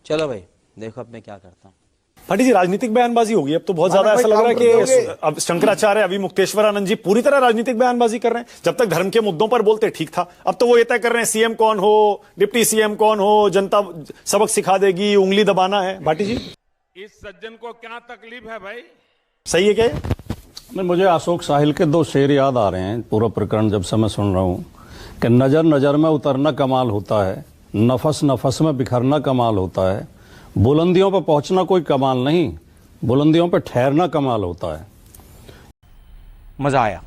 चलो भाई देखो अब मैं क्या करता हूँ। भाटी जी, राजनीतिक बयानबाजी होगी अब तो बहुत ज्यादा। ऐसा लग रहा है कि अब शंकराचार्य अभी मुक्तेश्वरानंद जी पूरी तरह राजनीतिक बयानबाजी कर रहे हैं। जब तक धर्म के मुद्दों पर बोलते ठीक था, अब तो वो ये तय कर रहे हैं सीएम कौन हो, डिप्टी सीएम कौन हो, जनता सबक सिखा देगी, उंगली दबाना है। भाटी जी, इस सज्जन को क्या तकलीफ है भाई? सही है क्या? नहीं, मुझे अशोक साहिल के 2 शेर याद आ रहे हैं पूरा प्रकरण जब से मैं सुन रहा हूँ कि नजर नजर में उतरना कमाल होता है, नफस नफस में बिखरना कमाल होता है, बुलंदियों पर पहुंचना कोई कमाल नहीं, बुलंदियों पर ठहरना कमाल होता है। मजा आया।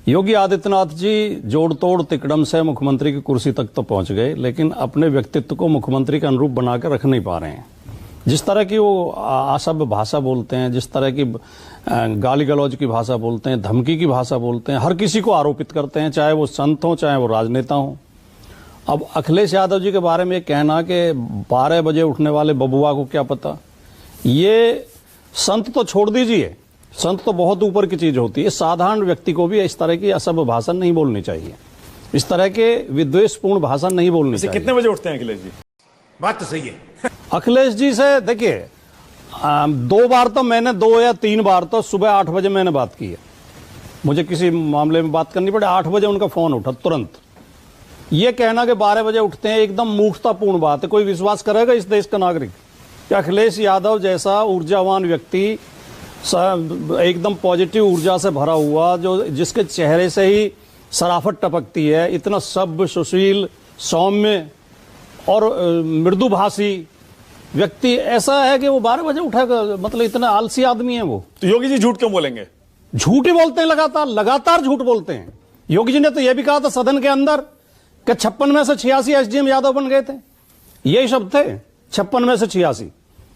योगी आदित्यनाथ जी जोड़ तोड़ तिकड़म से मुख्यमंत्री की कुर्सी तक तो पहुंच गए, लेकिन अपने व्यक्तित्व को मुख्यमंत्री के अनुरूप बना कर रख नहीं पा रहे हैं। जिस तरह की वो असभ्य भाषा बोलते हैं, जिस तरह की गाली गलौज की भाषा बोलते हैं, धमकी की भाषा बोलते हैं, हर किसी को आरोपित करते हैं, चाहे वो संत हो चाहे वो राजनेता हो। अब अखिलेश यादव जी के बारे में कहना कि 12 बजे उठने वाले बबुआ को क्या पता, ये संत तो छोड़ दीजिए, संत तो बहुत ऊपर की चीज होती है। साधारण व्यक्ति को भी इस तरह की असभ्य भाषा नहीं बोलनी चाहिए, इस तरह के विद्वेषपूर्ण भाषा नहीं बोलनी चाहिए। कितने बजे उठते हैं अखिलेश जी? बात तो सही है। अखिलेश जी से देखिए, 2 बार तो मैंने 2 या 3 बार तो सुबह 8 बजे मैंने बात की है। मुझे किसी मामले में बात करनी पड़े, 8 बजे उनका फोन उठा तुरंत। ये कहना कि 12 बजे उठते हैं एकदम मूर्खतापूर्ण बात है। कोई विश्वास करेगा इस देश का नागरिक कि अखिलेश यादव जैसा ऊर्जावान व्यक्ति, एकदम पॉजिटिव ऊर्जा से भरा हुआ, जो जिसके चेहरे से ही सराफत टपकती है, इतना सभ्य सुशील सौम्य और मृदुभाषी व्यक्ति ऐसा है कि वो 12 बजे उठेगा? मतलब इतना आलसी आदमी है वो। तो योगी जी झूठ क्यों बोलेंगे? झूठ ही बोलते हैं, लगातार झूठ बोलते हैं। योगी जी ने तो यह भी कहा था सदन के अंदर कि 56 में से 86 एसडीएम यादव बन गए थे। यही शब्द थे, 56 में से 86।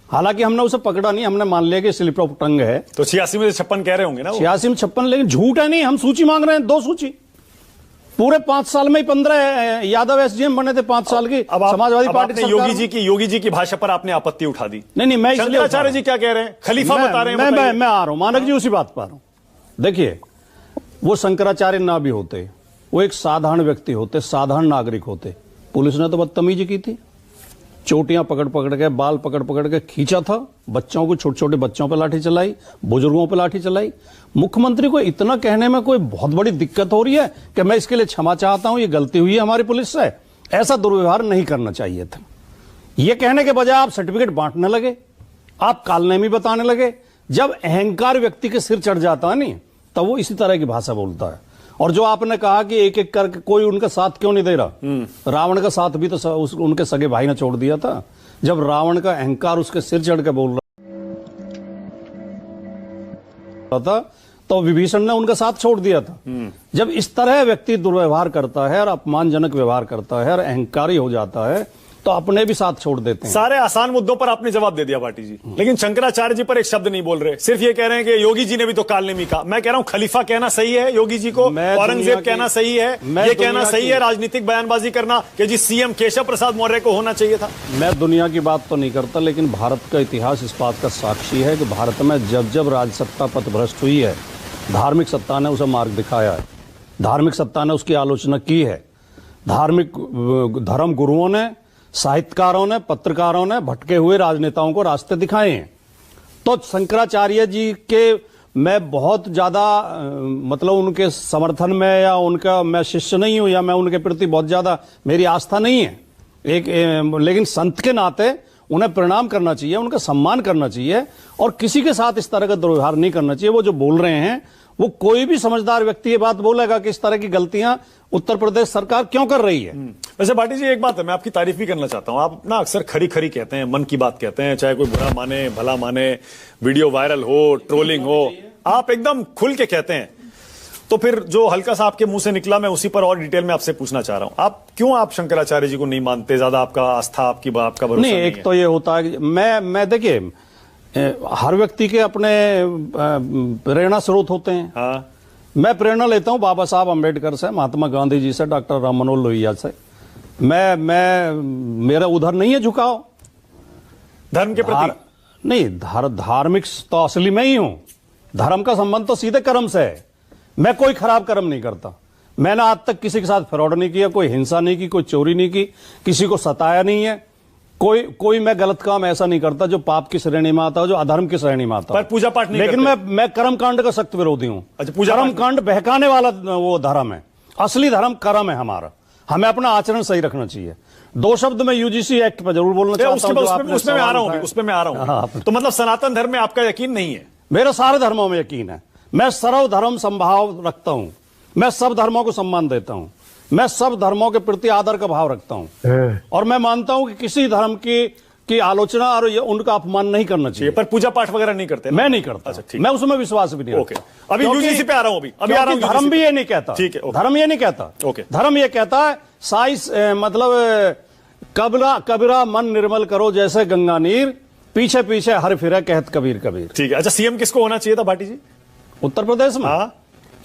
हालांकि हमने उसे पकड़ा नहीं, हमने मान लिया कि स्लिप ऑफ टंग है। तो 86 में से 56 कह रहे होंगे ना? 86 में 56, लेकिन झूठ है नहीं। हम सूची मांग रहे हैं, 2 सूची। पूरे 5 साल में ही 15 यादव एसडीएम बने थे, 5 साल की समाजवादी पार्टी सरकार। योगी जी की भाषा पर आपने आपत्ति उठा दी। नहीं, मैं शंकराचार्य जी क्या कह रहे हैं? खलीफा बता रहे हैं। मैं आ रहा हूं, मानक जी उसी बात पर आ रहा हूं। देखिए, वो शंकराचार्य ना भी होते, वो एक साधारण व्यक्ति होते, साधारण नागरिक होते। पुलिस ने तो बदतमीजी की थी, चोटियां पकड़ पकड़ के, बाल पकड़ पकड़ के खींचा था, बच्चों को, छोटे छोटे बच्चों पर लाठी चलाई, बुजुर्गों पर लाठी चलाई। मुख्यमंत्री को इतना कहने में कोई बहुत बड़ी दिक्कत हो रही है कि मैं इसके लिए क्षमा चाहता हूं, ये गलती हुई है हमारी पुलिस से, ऐसा दुर्व्यवहार नहीं करना चाहिए था। यह कहने के बजाय आप सर्टिफिकेट बांटने लगे, आप कालनेमी बताने लगे। जब अहंकार व्यक्ति के सिर चढ़ जाता है नहीं, तब वो इसी तरह की भाषा बोलता है। और जो आपने कहा कि एक एक करके कोई उनका साथ क्यों नहीं दे रहा, रावण का साथ भी तो उनके सगे भाई ने छोड़ दिया था। जब रावण का अहंकार उसके सिर चढ़ के बोल रहा था तो विभीषण ने उनका साथ छोड़ दिया था। जब इस तरह व्यक्ति दुर्व्यवहार करता है और अपमानजनक व्यवहार करता है और अहंकारी हो जाता है, तो अपने भी साथ छोड़ देते हैं। सारे आसान मुद्दों पर आपने जवाब दे दिया भाटी जी, लेकिन शंकराचार्य जी पर एक शब्द नहीं बोल रहे। सिर्फ ये कह रहे हैं कि योगी जी ने भी तो कालनेमी कहा। मैं कह रहा हूं खलीफा कहना सही है योगी जी को, औरंगजेब कहना सही है, ये कहना सही है राजनीतिक बयानबाजी करना कि जी सीएम केशव प्रसाद मौर्य को होना चाहिए था। मैं दुनिया की बात तो नहीं करता, लेकिन भारत का इतिहास इस बात का साक्षी है कि भारत में जब जब राजसत्ता पथभ्रष्ट हुई है, धार्मिक सत्ता ने उसे मार्ग दिखाया है, धार्मिक सत्ता ने उसकी आलोचना की है। धर्म गुरुओं ने, साहित्यकारों ने, पत्रकारों ने भटके हुए राजनेताओं को रास्ते दिखाए हैं। तो शंकराचार्य जी के मैं बहुत ज्यादा मतलब उनके समर्थन में या उनका मैं शिष्य नहीं हूं, या मैं उनके प्रति बहुत ज्यादा मेरी आस्था नहीं है लेकिन संत के नाते उन्हें प्रणाम करना चाहिए, उनका सम्मान करना चाहिए और किसी के साथ इस तरह का दुर्व्यवहार नहीं करना चाहिए। वो जो बोल रहे हैं, वो कोई भी समझदार व्यक्ति ये बात बोलेगा कि इस तरह की गलतियां उत्तर प्रदेश सरकार क्यों कर रही है। वैसे भाटी जी एक बात है, मैं आपकी तारीफ भी करना चाहता हूं। आप ना अक्सर खरी खरी कहते हैं, मन की बात कहते हैं, चाहे कोई बुरा माने भला माने, वीडियो वायरल हो, ट्रोलिंग हो, आप एकदम खुल के कहते हैं। तो फिर जो हल्का सा आपके मुंह से निकला, मैं उसी पर और डिटेल में आपसे पूछना चाह रहा हूं। आप क्यों आप शंकराचार्य जी को नहीं मानते? ज्यादा आपका आस्था, आपका भरोसा नहीं है? एक तो ये होता है, मैं देखिए, हर व्यक्ति के अपने प्रेरणा स्रोत होते हैं। हाँ। मैं प्रेरणा लेता हूं बाबा साहब अम्बेडकर से, महात्मा गांधी जी से, डॉक्टर राम मनोहर लोहिया से। मेरा उधर नहीं है झुकाव धर्म के प्रति नहीं, धार्मिक तो असली में ही हूं। धर्म का संबंध तो सीधे कर्म से है। मैं कोई खराब कर्म नहीं करता। मैंने आज तक किसी के साथ फ्रॉड नहीं किया, कोई हिंसा नहीं की, कोई चोरी नहीं की, किसी को सताया नहीं है, कोई मैं गलत काम ऐसा नहीं करता जो पाप की श्रेणी में आता हो, जो अधर्म की श्रेणी में आता हो। पर पूजा पाठ नहीं लेकिन करते। मैं कर्म कांड का सख्त विरोधी हूं। अच्छा, पूजा कर्म पाठ- कांड बहकाने वाला वो धर्म है। असली धर्म कर्म है हमारा। हमें अपना आचरण सही रखना चाहिए। दो शब्द में यूजीसी एक्ट पर जरूर बोलना चाहता हूं। उसमें मैं आ रहा हूं, उसमें मैं आ रहा हाँ, हूं। तो मतलब सनातन धर्म में आपका यकीन नहीं है? मेरे सारे धर्मों में यकीन है। मैं सर्वधर्म संभाव रखता हूं। मैं सब धर्मों को सम्मान देता हूं। मैं सब धर्मों के प्रति आदर का भाव रखता हूं। और मैं मानता हूं कि किसी धर्म की आलोचना और उनका अपमान नहीं करना चाहिए। पर पूजा पाठ वगैरह नहीं करते ना? मैं नहीं करता। अच्छा, ठीक। मैं उसमें विश्वास भी नहीं ओके, रखता। अभी क्योंकि- यूजीसी पे आ रहा हूं। अभी आ रहा हूं। क्योंकि धर्म भी ये नहीं कहता। ठीक है, ओके। धर्म ये नहीं कहता। ओके। धर्म ये कहता है साइस मतलब कबीरा मन निर्मल करो जैसे गंगा नीर, पीछे पीछे हर फिरे कहत कबीर कबीर। ठीक है। अच्छा, सीएम किसको होना चाहिए था भाटी जी? उत्तर प्रदेश में हाँ।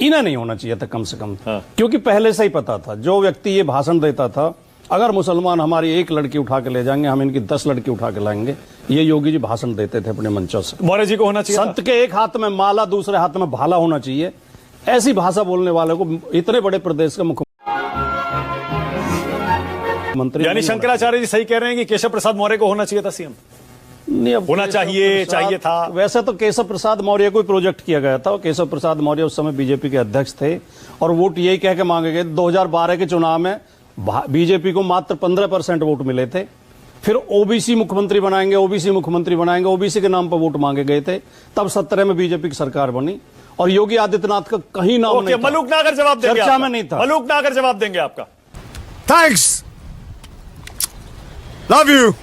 इन्हें नहीं होना चाहिए था कम से कम। हाँ। क्योंकि पहले से ही पता था जो व्यक्ति ये भाषण देता था, अगर मुसलमान हमारी एक लड़की उठा के ले जाएंगे, हम इनकी 10 लड़की उठा के लाएंगे। ये योगी जी भाषण देते थे अपने मंचों से। मौर्य जी को होना चाहिए था? संत के एक हाथ में माला, दूसरे हाथ में भाला होना चाहिए। ऐसी भाषा बोलने वाले को इतने बड़े प्रदेश का मुख्यमंत्री यानी शंकराचार्य जी सही कह रहे हैं कि केशव प्रसाद मौर्य को होना चाहिए था सीएम? नहीं, अब होना केशव चाहिए था। वैसे तो केशव प्रसाद मौर्य को प्रोजेक्ट किया गया था। केशव प्रसाद मौर्य उस समय बीजेपी के अध्यक्ष थे और वोट यही कह के मांगे गए। 2012 के चुनाव में बीजेपी को मात्र 15% वोट मिले थे। फिर ओबीसी मुख्यमंत्री बनाएंगे, ओबीसी मुख्यमंत्री बनाएंगे, ओबीसी के नाम पर वोट मांगे गए थे। तब 17 में बीजेपी की सरकार बनी और योगी आदित्यनाथ का कहीं नाम नहीं था। मलूक नागर जवाब देंगे चर्चा आपका। में नहीं था। मलूक नागर जवाब देंगे आपका। Thanks. Love you.